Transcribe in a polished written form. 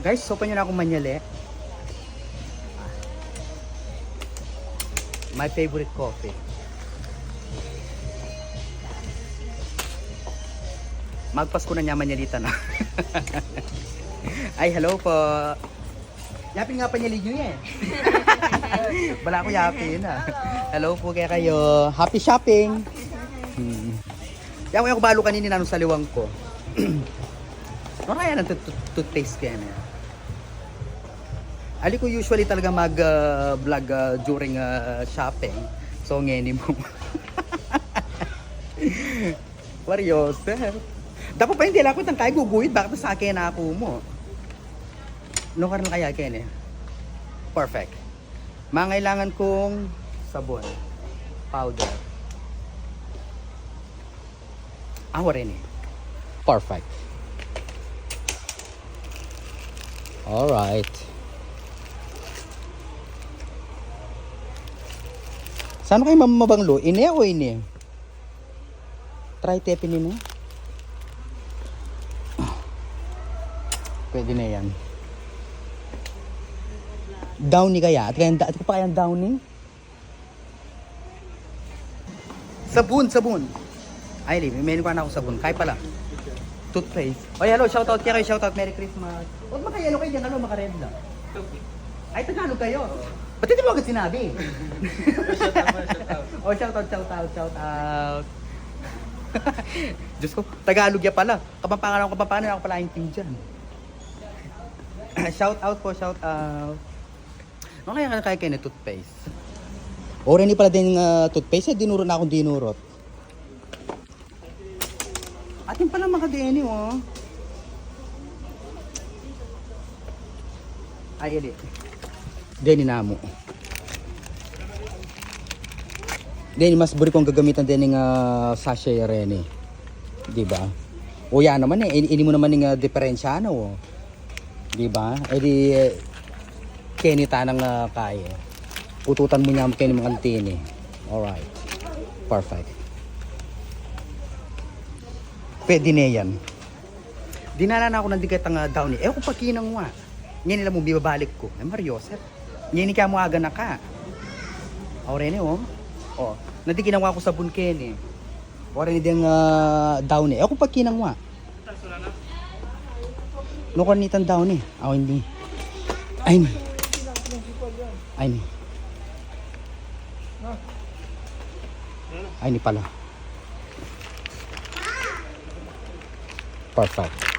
Guys, sopa nyo na akong manyali. My favorite coffee. Magpasko na niya, manyalita na. Ay, hello po. Yapin nga panyali nyo eh. Bala ko yapin ah. Hello po kaya kayo. Happy shopping. Yan ko balo kanina sa liwang ko. Ano kaya ng toothpaste kaya na yan? Ali ko usually talaga mag-vlog during shopping. So, ngeni mo. Warriors. Dapat pa hindi lakot ng kaya guguhit. Bakit sa akin na ako mo? Ano ka rin kaya Ken eh? Perfect. Mangailangan kong sabon. Powder. Awa rin eh. Perfect. Alright. Saan kayo mamabanglo? Ine o ine? Try tepin mo. Pwede na yan. Downy kaya? At ko pa kayang downy? Sabon. Ay, may ko na ako sabon. Kaya pala. Toothpaste. Oy, hello, shoutout kayo. Shoutout, Merry Christmas. Huwag makayalo kayo dyan. Maka-red na. Ay, Tagalog kayo. Ba't hindi mo agad sinabi? Oh, shoutout. Diyos ko, Tagalog ya pala. Kapampangan ako pala yung team dyan. Shoutout po. Ano kaya kayo na toothpaste? O rin pala din toothpaste. Dinurot na akong dinurot. Atin pala mga DNA oh. Ay, eli. Deni na mo. Deni mas buri kong gagamitan din ng sachet rin eh. Diba? O yan naman eh. Ini mo naman ng diferensya na oh. Diba? Eh di kenita ng kaya. Ututan mo niya kayo ng mga altini. Alright. Perfect. Pwede na yan. Dinala na ako ng digat ang downy. Eh, kung pakinang nga. Ngayon nila mo bibabalik ko. Eh, Mario, sir. Ngayon kaya mo aga na ka. Aurene, oh. Oh, nadikinan ko sa bunken eh. Aurene din downy. Eh, kung pakinang nga. No kanitan downy. Oh, hindi. Ay, ni. Ay, ni pala. Perfect.